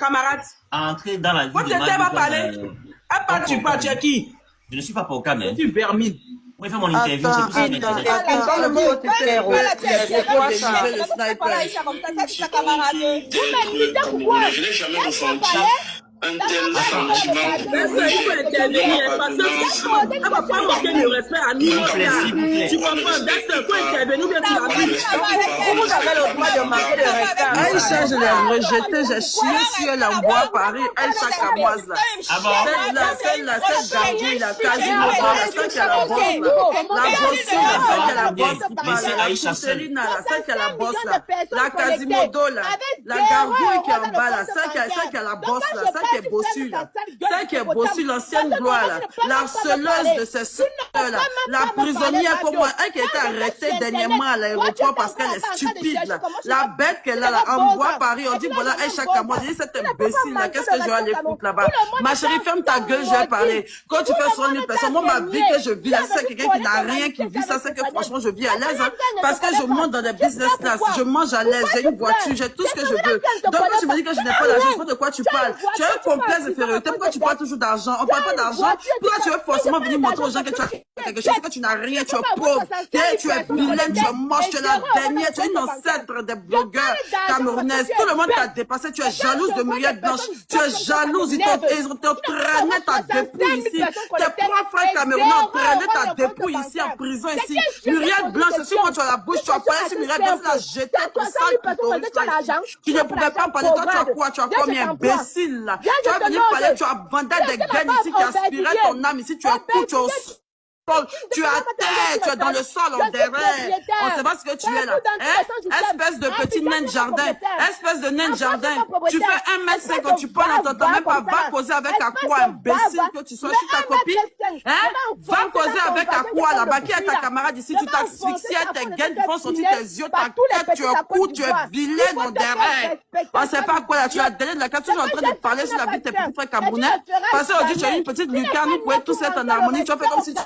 camarade. À entrer dans la vie Quand de tu ma vas vie parler, tu parles, tu es qui? Je ne suis pas Poka, mais... Tu vermine. Oui, fais mon interview, c'est pour ça que je m'intéresse. Attends, le mot était clair. Vous m'invitez pourquoi? Je n'ai jamais ressenti un tel Il sentiment. faut intervenir parce que elle va pas manquer de respect à nous. Tu comprends? Dexter, il faut intervenir ou bien tu l'habites. Vous avez le droit de manquer de respect. Aïcha, je l'ai rejeté, j'ai chié sur elle en bois à Paris. Aïcha Kamoise là. Celle-là, cette gardée, la Quasimodo, celle qui a la bosse là. La bosse, celle qui a la bosse. La Céline là, celle qui a la bosse là. La Quasimodo là. La gargouille qui est en bas là. Celle qui a la bosse là. Celle qui est bossue là. Celle qui est bossue, l'ancienne gloire là. L'harceleuse de ses sœurs là. La prisonnière comme moi. Elle qui a été arrêtée dernièrement à l'aéroport parce qu'elle est stupide là. La bête qu'elle a là. En bois Paris, on dit voilà, elle chaque mois. Je dis cette imbécile là. Qu'est-ce que je vais aller foutre là-bas? Ma chérie, ferme ta gueule, je vais parler. Quand tu fais 100 000 personnes, moi ma vie que je vis là, c'est quelqu'un qui n'a rien qui vit ça, c'est que franchement je vis à l'aise. Hein, parce que je monte dans des business class, je mange à l'aise, j'ai une voiture, j'ai tout ce que je veux. Donc quand tu me dis que je n'ai pas l'argent, je sais pas de quoi tu parles. Tu as un complexe d'infériorité, pourquoi tu parles toujours d'argent? On parle pas d'argent, pourquoi tu veux forcément venir montrer aux gens que tu as quelque chose, que tu n'as rien, tu es pauvre, tu es vilaine, tu es moche, tu es la dernière, tu es une ancêtre des blogueurs camerounaises, tout le monde t'a dépassé, tu es jalouse de Muriel Blanche, tu es jalouse, ils t'ont traîné ta dépouille ici, tes trois frères camerounais ont traîné ta dépouille ici en prison ici, Muriel Blanche, si moi tu as la bouche, tu as parlé sur Muriel Blanche, tu l'as jeté, ton sale tu ne pouvais pas parler, toi tu as quoi, imbécile là, tu vas venir parler, tu as vendu des gains ici qui aspiraient ton âme ici, tu es fou, tu es au sol, tu es à terre, tu es dans le sol, on derrière. On sait pas ce que tu es là. Hein? Espèce de petit nain de jardin. Espèce de nain de jardin. Tu fais 1m50, tu parles, on t'entend même pas. Va causer avec Aqua, imbécile que tu sois. Je suis ta copine. Hein? Va causer avec Aqua là-bas. Qui est ta camarade ici? Tu t'asphyxies, tes gaines font sortir tes yeux, ta tête, tu es court, tu es vilaine, on derrière. On sait pas quoi là. Tu as donné de la carte, tu es en train de parler sur la vie de tes petits frères camerounais. Parce qu'aujourd'hui, tu as une petite lucarne, vous pouvez tous être en harmonie. Tu as fait comme si tu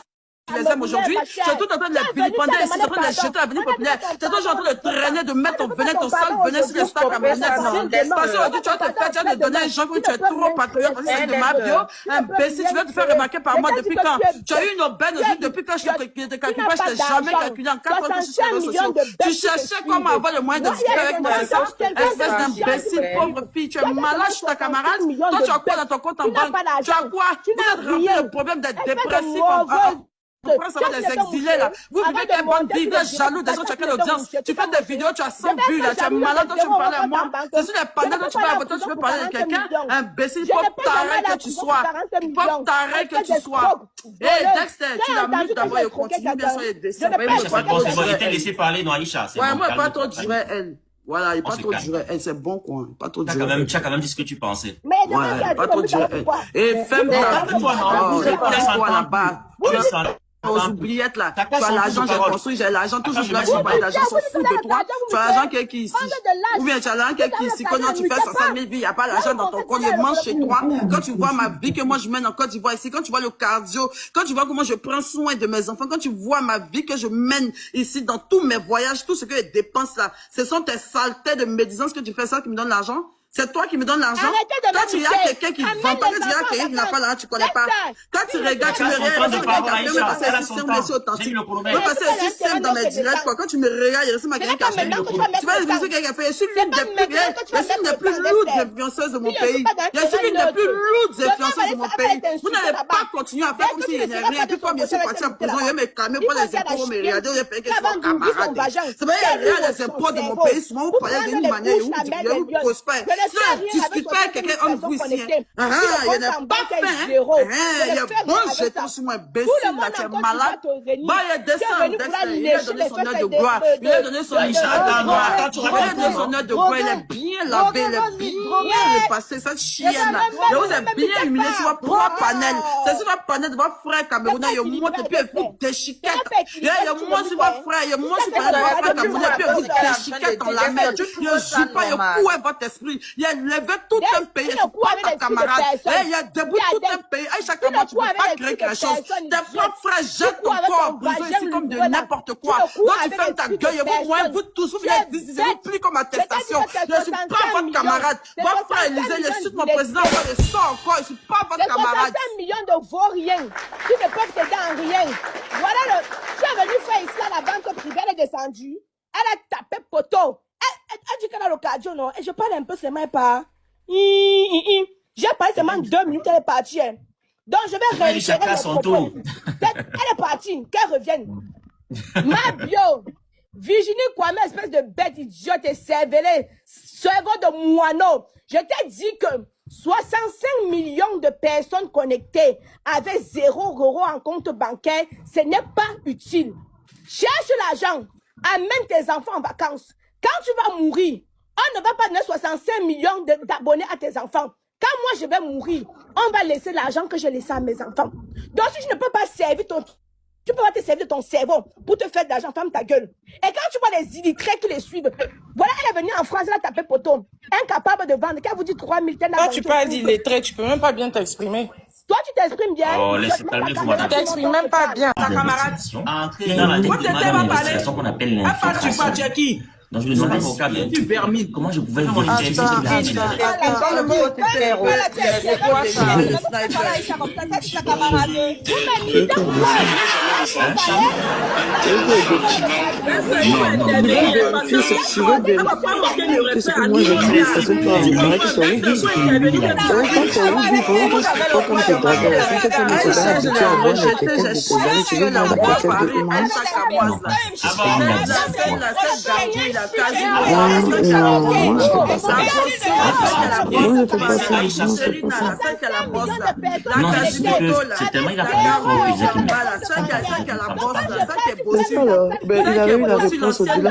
les aimes aujourd'hui, tu es tout en train de les vilipender ici, tu es en train de les jeter à l'avenir populaire, tu es toujours en train de traîner, de mettre ton venin, ton sale venin sur les stars camerounaises. Parce qu'aujourd'hui, tu vas te faire, tu vas te donner un genre que tu es trop patriote, parce que c'est de ma bio, imbécile, tu vas te faire remarquer par moi depuis quand? Tu as eu une aubaine aujourd'hui, depuis quand je te calcule pas, je t'ai jamais calculé en 4 ans sur les réseaux sociaux. Tu cherchais comment avoir le moyen de discuter avec moi, c'est ça? Espèce d'imbécile, pauvre fille, tu es malade, je suis ta camarade. Toi, tu as quoi dans ton compte en banque? Tu as quoi? Vous êtes rempli de problèmes d'être dépressif. En France, ça va des exilés là. Vous vivez des bonnes vies, des jaloux, des gens qui ont quelle audience. Tu fais des vidéos, tu as 100 vues là, tu es malade, toi tu me parlais à moi. C'est sur les panneaux, toi tu parles à toi, tu peux parler de quelqu'un. Imbécile, pauvre taré que tu sois. Pauvre taré que tu sois. Hé Dexter, tu l'as mis d'abord et continue bien sûr et descend. C'est bon, il t'a laissé parler, non Aïcha. Ouais, moi, pas trop durer elle. Voilà, il pas trop durer elle, c'est bon quoi. Pas trop durer. Tu as quand même dit ce que tu pensais. Ouais, pas trop durer elle. Et ferme ta toi là-bas. Aux oubliettes là, tu as l'argent, j'ai construit, j'ai l'argent, toujours je lâche pas d'argent, sont fous de toi. Tu as l'argent qui est ici. Ou bien tu as l'argent qui est ici. Quand tu fais 500 000 vies, il n'y a pas l'argent dans ton compte, il mange chez toi. Quand tu vois ma vie que moi je mène en Côte d'Ivoire ici, quand tu vois le cardio, quand tu vois comment je prends soin de mes enfants, quand tu vois ma vie que je mène ici dans tous mes voyages, tout ce que je dépense là, ce sont tes saletés de médisance que tu fais ça qui me donne l'argent. C'est toi qui me donnes l'argent. Quand tu regardes quelqu'un qui vend pas, quand tu regardes quelqu'un qui n'a pas l'argent, tu connais pas. Quand tu regardes, tu me regardes, tu me passer aussi simple dans mes directs, quoi. Quand tu me regardes, il y a aussi ma quelqu'un qui a fait. Tu vois, les vidéos qu'elle a fait, je suis l'une des plus lourdes influenceuses de mon pays. Je suis l'une des plus lourdes influenceuses de mon pays. Vous n'allez pas continuer à faire comme s'il n'y avait rien. Puis comme je suis parti en prison, je me calmer pour les impôts, me regarder, je paye que je sois camarade. C'est vrai, il y a les impôts de mon pays, souvent vous parlez d'une manière où vous prospère. Tu discutes pas avec quelqu'un entre vous ici. Il n'y a pas faim. Il y a bon jeton sur moi, imbécile, là, tu es malade. Bah, il descend, il a donné son heure de gloire. Il a donné son heure de gloire. Il a donné son heure de gloire. Il est bien lavé, il est bien repassé, cette chienne là. Il vous est bien humilié sur votre propre panel. C'est sur votre panel de votre frère camerounais. Il monte et puis il vous déchiquette. Il monte sur votre frère, il monte sur votre frère camerounais et puis il vous déchiquette dans la mer. Il ne joue pas, il couille votre esprit. Il a levé tout un pays, c'est pas ta camarade. Il y a debout tout un pays. Aïcha Kamara, tu ne peux pas créer quelque chose. Tes propres frères jettent ton corps en prison ici comme de n'importe quoi. Donc tu fermes ta gueule et vous tous, vous venez plus comme attestation. Je ne suis pas votre camarade. Votre frère Élisée, il est mon président, encore le sort encore. Je ne suis pas votre camarade. 65 millions de vauriens qui ne peuvent t'aider en rien. Voilà le. Tu es venu faire ici là, la banque privée, elle est descendue. Elle a tapé poteau. Elle dit qu'elle a l'occasion, non? Et je parle un peu seulement pas. J'ai parlé seulement 2 minutes, elle est partie. Donc je vais réitérer mes propos. Elle est partie, qu'elle revienne. Ma bio. Virginie Kwame, espèce de bête idiote et cervelée, cerveau de moineau. Je t'ai dit que 65 millions de personnes connectées avec 0 € en compte bancaire, ce n'est pas utile. Cherche l'argent, amène tes enfants en vacances. Quand tu vas mourir, on ne va pas donner 65 millions d'abonnés à tes enfants. Quand moi je vais mourir, on va laisser l'argent que j'ai laissé à mes enfants. Donc si tu ne peux pas servir tu peux pas te servir de ton cerveau pour te faire de l'argent, ferme ta gueule. Et quand tu vois les illettrés qui les suivent, voilà, elle est venue en France, elle a tapé poteau, incapable de vendre, quand vous dites 3 000, toi tu parles d'illettrés, tu peux même pas bien t'exprimer. Toi tu t'exprimes bien. Oh, laissez parler, vous m'avez. Tu t'exprimes même pas bien, ta camarade. Entrer dans la négociation qu'on appelle l'infiltration. Donc je lui demandais mon cas, mais comment je pouvais vérifier si c'est tellement il a parlé fort que j'ai il avait eu la réponse au-delà,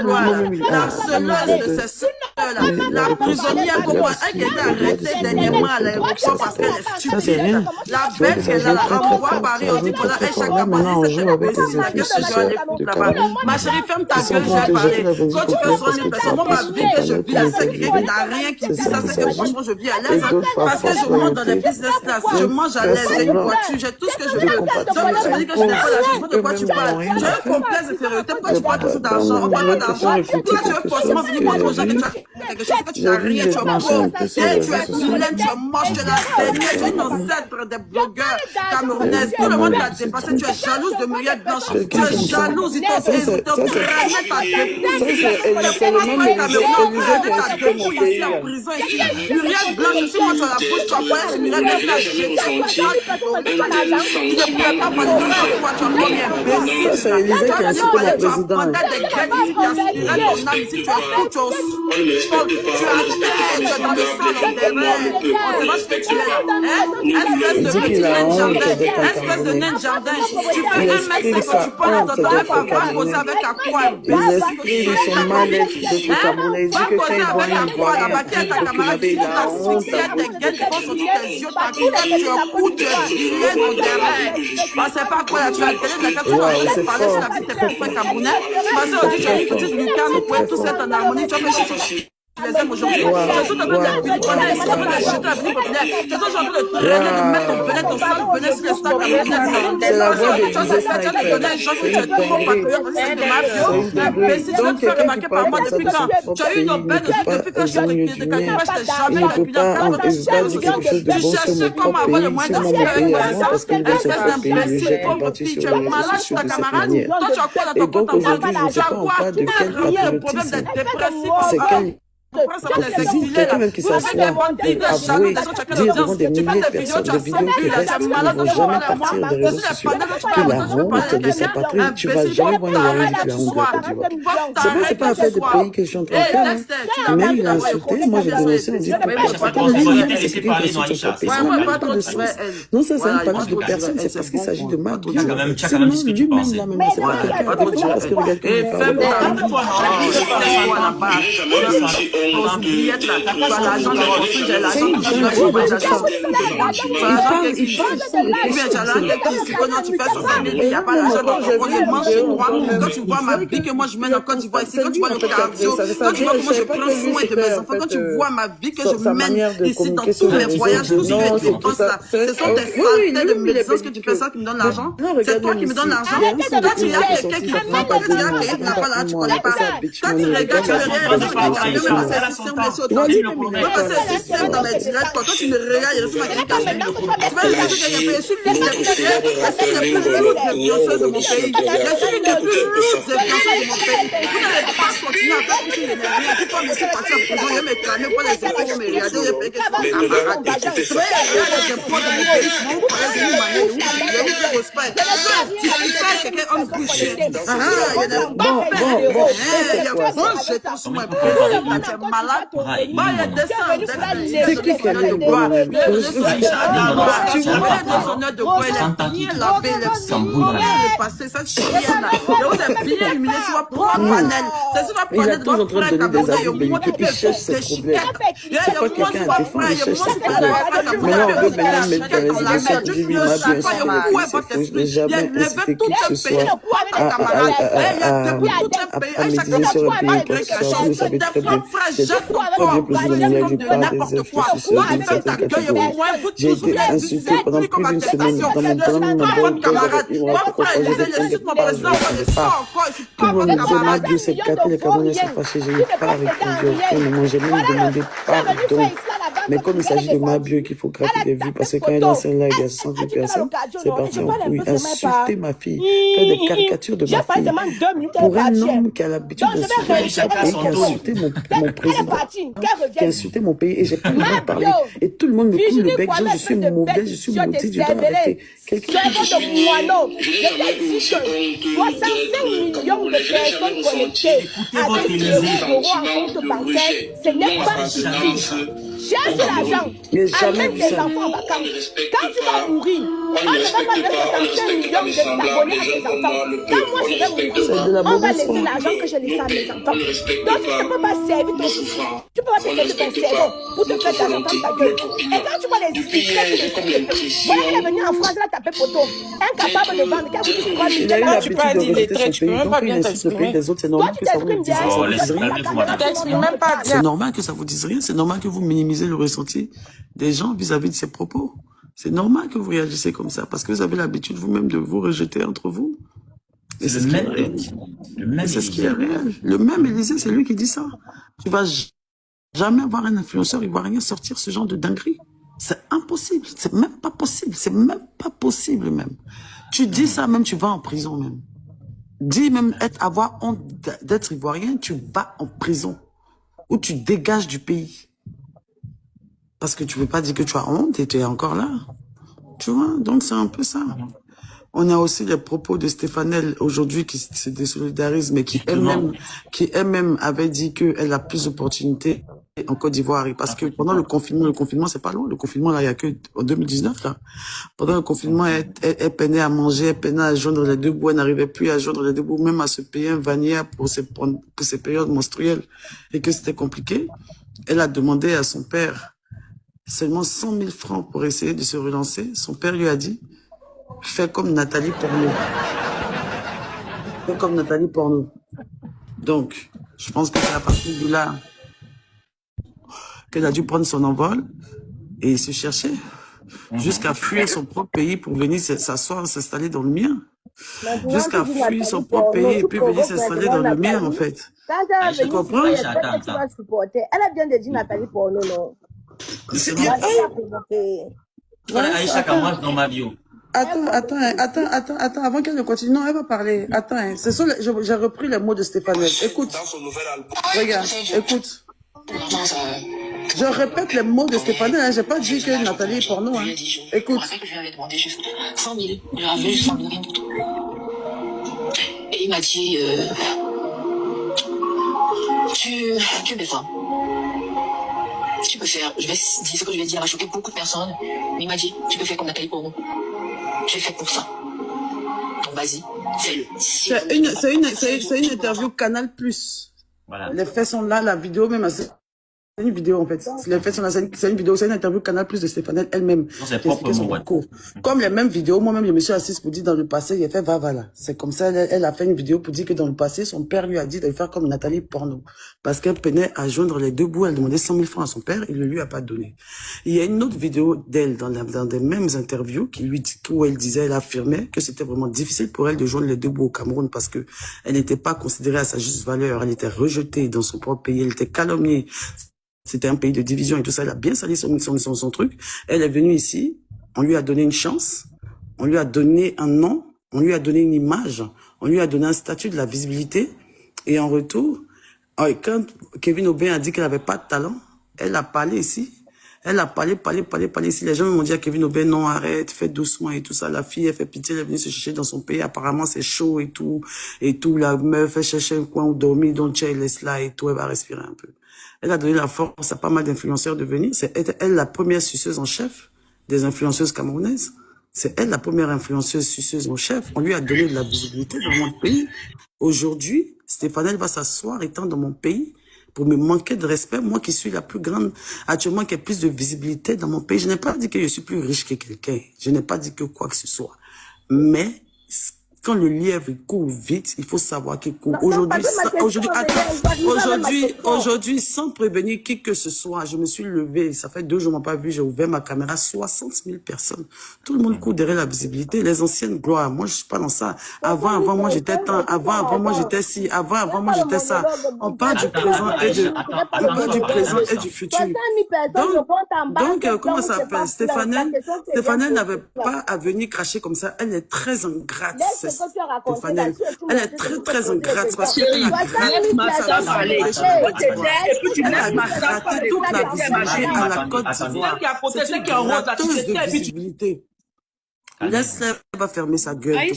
la prisonnière qui était arrêtée dernièrement à l'aéroport parce qu'elle est stupide. La bête qu'elle a renvoie à Paris, on dit qu'on a chaque ma chérie, ferme ta gueule, je vais parler. Quand tu fais soigner une personne, moi, ma vie que je vis, c'est quelqu'un qui n'a rien qui dit ça, c'est que franchement, je vis à l'aise. Parce que je monte dans les business class, je mange à l'aise, j'ai une voiture, j'ai tout ce que je veux. Donc, tu me dis que je n'ai pas l'argent, de quoi tu parles? Tu as un complexe d'infériorité, pourquoi tu parles toujours d'argent? On parle pas d'argent. Toi, tu veux forcément venir montrer aux gens que tu as quelque chose, que tu n'as rien, tu es pauvre, tu es vilaine, tu es moche, tu es la dernière, tu es une ancêtre des blogueurs camerounaises. Tout le monde t'a dépassé, tu es jalouse de Muriel Blanche, tu es jalouse, ils t'ont traîné ta c'est le même Élisée en prison ici. Muriel Blanche, si moi tu as la bouche, tu as pas c'est Muriel Blanche. C'est Élisée qui a insulté la présidente. Espèce de nain de jardin. Tu fais un mec que tu parles dans ton papa poser avec un poil. Il exprime son mal-être de tout Camerounais. Il dit que quand il voit un Ivoirien, il a honte. C'est pas quoi, tu as le télé de la personne, parler sur la vie de tes propres Camerounais. Parce que tu as une petite lucane, vous pouvez tous être en harmonie, tu as fait les aime aujourd'hui. C'est tout un peu de vie populaire, c'est un peu de jeter la vie populaire. C'est tout un peu de traîner, de mettre ton venin, ton sang, venin sur les stades camerounais. C'est la voix de Tu as donné un genre que tu es trop patriote, c'est de ma bio. Mais si tu veux te faire remarquer par moi depuis quand tu as eu une aubaine depuis que je suis de Kakouba, je t'ai jamais calculé. Tu cherchais comment avoir le moins d'espérance. Espèce d'imbécile, pauvre fille, tu es malade, ta camarade. Toi, tu as quoi dans ton compte en banque? Tu as quoi? Tu as un problème d'être dépressif. Quelqu'un même qui s'assoit pour avouer, dire devant des milliers de personnes, de vidéos qui restent, qui ne vont jamais partir des réseaux sociaux, que la honte de sa patrie, tu ne vas jamais voir une Iranienne qui a honte de la Côte d'Ivoire. C'est pas affaire de pays que je suis en train de faire. Hein. Même il a insulté, moi j'ai dénoncé, on dit que c'est quelqu'un qui insulte son propre pays. On n'a même pas de source. Non, ça, c'est une parole de personne, c'est parce qu'il s'agit de Marc Dieu. C'est non, lui-même là, même, c'est pas quelqu'un de parce que regarde comment il parle. aux oubliettes là. Tu as l'argent de reçu, j'ai l'argent de Il quand tu fais 60 000, il n'y a pas l'argent de remonte chez moi. Quand tu vois ma vie que moi je mène en Côte d'Ivoire ici, quand tu vois le cardio, quand tu vois comment je prends soin de mes enfants, quand tu vois ma vie que je mène ici dans tous mes voyages, tout ce que tu penses là, ce sont des saletés de médecins que tu fais ça qui me donne l'argent. C'est toi qui me donne l'argent. Quand il y a quelqu'un qui prend ton diable et il n'a pas là, tu connais pas. Quand il regarde, tu regardes, c'est système dans mes directs. Quand tu me regardes, il reçoit ma critique. Tu vas dire qu'il y a fait une des plus hautes influenceuses de mon pays. Je suis une des plus hautes influenceuses de mon pays. Vous n'allez pas continuer à faire tout rien. Tout pas me faire partir en prison. Je me cramer pour les impôts, me regarder, je paye quelque chose. Je vais regarder les impôts de mon pays. Je vais parler d'une manière où je vous respecte. Si je parle quelqu'un en bouche, il y a des bons faits. Il y a bon, je t'en suis malade. Il y a des sangs. C'est qui qui a le droit? Tu vois des honneurs de quoi elle est bien lavée, elle est bien passée, cette chienne-là. Elle est bien illuminée sur la propre panel. C'est sur la panel de notre frère Kabouda. Il y a moins qui cherche ses problèmes. Il y a moins sur ma frère, il y a moins sur ma frère Kabouda. Il y a moins sur ma frère Kabouda. Il y a moins sur tout un pays. Il y a depuis tout un pays. À chaque fois, tu parles de quelque chose. Des fois, frère, je comprends. De n'importe quoi. J'ai été insulté pendant plus d'une semaine dans mon camarade. Tout le monde me disait, Mabio, c'est Katé, les Camerounais sont fâchés. Je n'ai pas répondu au aucun moment. J'ai même demandé pardon. Mais comme il s'agit de Mabio qu'il faut gratter des vues, parce que quand elle lance un live, il y a 100 000 personnes, c'est parti en couille. Insulter ma fille, faire des caricatures de ma fille. Pour un homme qui a l'habitude d'insulter et qui a insulté mon président, qui a insulté mon pays, et j'ai pas le droit de parler. Et tout le monde me coule le bec, je suis mauvais, je suis maudit, je dois arrêter. Quelqu'un de moineau. Je t'ai dit que 65 millions de personnes connectées avec 0 € en compte bancaire, ce n'est pas suffisant. Cherche l'argent, amène tes enfants en vacances. Quand tu vas mourir, on ne va pas donner 65 millions d'abonnés à tes enfants. Quand moi je vais mourir, on va laisser l'argent que je laisse à mes enfants. Donc tu ne peux pas servir ton fils. Tu peux pas te servir ton cerveau pour te faire de l'argent dans ta gueule. Et quand tu vois les hypocrites, voilà, elle est venue en France, elle a tapé poteau. Incapable de vendre, qu'elle vous dit 3 000. Il a eu l'habitude de rejeter son pays, donc il insulte le pays des autres. C'est normal que ça vous dise rien. C'est normal que ça vous dise rien. C'est normal que vous minimisez le ressenti des gens vis-à-vis de ces propos. C'est normal que vous réagissez comme ça, parce que vous avez l'habitude vous-même de vous rejeter entre vous. Et c'est ce qui est réel. Le même Élysée, c'est lui qui dit ça. Tu vas jamais voir un influenceur ivoirien sortir ce genre de dinguerie. C'est impossible. C'est même pas possible. C'est même pas possible même. Tu dis ça même, tu vas en prison même. Dis même avoir honte d'être ivoirien, tu vas en prison. Ou tu dégages du pays. Parce que tu ne peux pas dire que tu as honte et tu es encore là. Tu vois, donc c'est un peu ça. On a aussi les propos de Stéphannelle aujourd'hui qui se désolidarise, mais qui elle-même avait dit qu'elle a plus d'opportunités en Côte d'Ivoire. Parce que pendant le confinement, c'est pas loin. Le confinement, là, il y a que en 2019, là. Pendant le confinement, elle peinait à manger, elle peinait à joindre les deux bouts, elle n'arrivait plus à joindre les deux bouts, même à se payer un vanier pour ses périodes menstruelles. Et que c'était compliqué. Elle a demandé à son père seulement 100 000 francs pour essayer de se relancer. Son père lui a dit, fais comme Nathalie Porno. Fais comme Nathalie Porno. Donc, je pense que c'est à partir de là qu'elle a dû prendre son envol et se chercher jusqu'à fuir son propre pays pour venir s'asseoir, s'installer dans le mien. Jusqu'à fuir son propre pays et puis venir s'installer dans le mien, en fait. Tu comprends? Elle a bien dit Nathalie Porno, non? Aïcha Kamras dans ma bio. Attends, avant qu'elle ne continue, non, elle va parler. Attends, j'ai repris les mots de Stéphannelle. Écoute, regarde, écoute. Je répète les mots de Stéphannelle, hein. J'ai pas dit que Nathalie est porno, hein. Écoute. Je lui avais demandé juste 100 000, je lui avais juste 100 000, rien du tout. Et il m'a dit, tu es belle femme. Tu peux faire, je vais dire ce que je vais dire, va choquer beaucoup de personnes, mais il m'a dit, tu peux faire comme Nathalie Porno. J'ai fait pour ça. Donc vas-y, fais-le. C'est une interview Canal+. Voilà. Les faits sont là, la vidéo même. une vidéo en fait. C'est une vidéo, c'est une interview Canal Plus de Stéphane elle-même. C'est propre son parcours. Comme les mêmes vidéos, moi-même je me suis assise pour dire dans le passé, il a fait voilà. C'est comme ça, elle a fait une vidéo pour dire que dans le passé, son père lui a dit de faire comme Nathalie Porno. Parce qu'elle peinait à joindre les deux bouts, elle demandait 100 000 francs à son père, il ne lui a pas donné. Il y a une autre vidéo d'elle dans des mêmes interviews où elle disait, elle affirmait que c'était vraiment difficile pour elle de joindre les deux bouts au Cameroun parce que elle n'était pas considérée à sa juste valeur, elle était rejetée dans son propre pays, elle était calomniée. C'était un pays de division et tout ça. Elle a bien sali son truc. Elle est venue ici. On lui a donné une chance. On lui a donné un nom. On lui a donné une image. On lui a donné un statut, de la visibilité. Et en retour, quand Kevin Aubin a dit qu'elle n'avait pas de talent, elle a parlé ici. Elle a parlé ici. Les gens m'ont dit à Kevin Aubin, non, arrête, fais doucement et tout ça. La fille, elle fait pitié, elle est venue se chercher dans son pays. Apparemment, c'est chaud et tout. Et tout, la meuf, elle cherchait un coin où dormir, donc elle laisse là et tout, elle va respirer un peu. Elle a donné la force à pas mal d'influenceurs de venir. C'est elle la première suceuse en chef des influenceuses camerounaises. C'est elle la première influenceuse suceuse en chef. On lui a donné de la visibilité dans mon pays. Aujourd'hui, Stéphane va s'asseoir étant dans mon pays pour me manquer de respect. Moi qui suis la plus grande, actuellement qui a plus de visibilité dans mon pays. Je n'ai pas dit que je suis plus riche que quelqu'un. Je n'ai pas dit que quoi que ce soit. Mais quand le lièvre court vite, il faut savoir qu'il court. Aujourd'hui, sans prévenir qui que ce soit, je me suis levé. Ça fait 2 jours, on m'a pas vu. J'ai ouvert ma caméra. 60 000 personnes. Tout le monde court derrière la visibilité. Les anciennes gloires. Moi, je suis pas dans ça. Avant, moi, j'étais tant. Avant, moi, j'étais ci. Avant, moi, j'étais ça. On parle du présent et du futur. Donc, comment ça s'appelle? Stéphane n'avait pas à venir cracher comme ça. Elle est très ingrate. Elle est très ingrate parce qu'elle a gratté toute la visibilité à la Côte d'Ivoire. C'est une gratteuse de visibilité. Laisse-la, elle va fermer sa gueule. Elle,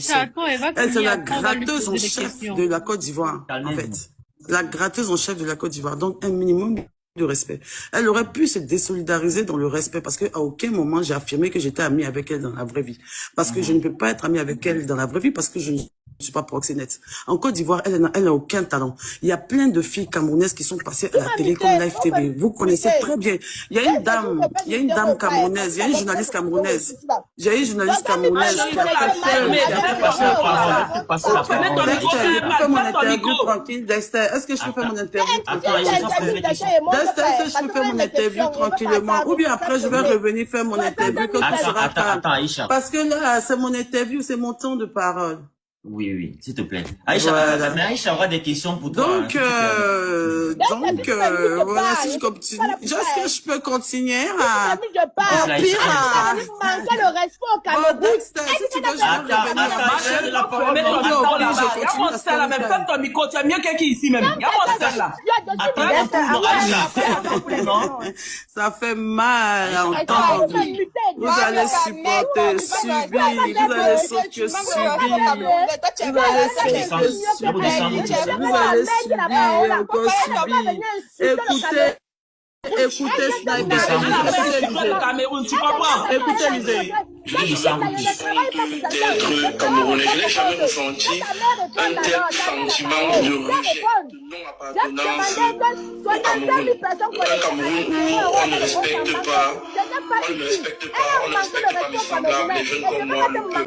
c'est la gratteuse en chef de la Côte d'Ivoire, en fait. La gratteuse en chef de la Côte d'Ivoire. Donc, un minimum de respect. Elle aurait pu se désolidariser dans le respect parce qu'à aucun moment j'ai affirmé que j'étais amie avec elle dans la vraie vie. Parce que je ne peux pas être amie avec elle dans la vraie vie parce que je ne suis pas proxénète. En Côte d'Ivoire, elle n'a aucun talent. Il y a plein de filles camerounaises qui sont passées à la télé comme Live TV. Vous connaissez très bien. Il y a une dame camerounaise, il y a une journaliste camerounaise. J'ai une journaliste camerounaise qui a fait mon interview tranquille. Dexter, est-ce que je peux faire mon interview tranquille? Dexter, est-ce que je peux faire mon interview tranquillement? Ou bien après, je vais revenir faire mon interview quand tu seras calme. Parce que là, c'est mon interview, c'est mon temps de parole. Oui, s'il te plaît. Aïcha, mais Aïcha aura des questions pour toi. Donc, voilà, si je continue. Est-ce que je peux continuer à... manquer le respect au Cameroun. Dexter, si tu veux, je vais revenir. Ça fait mal à entendre. Vous allez supporter, subir, vous allez sauter, subir. Vous allez subir, encore subir. Écoutez Sniper. Écoutez Lisée. D'être camerounais, je n'ai jamais ressenti un tel sentiment de rejet, de non-appartenance au Cameroun. Un Cameroun où on ne respecte pas mes semblables, des jeunes comme moi.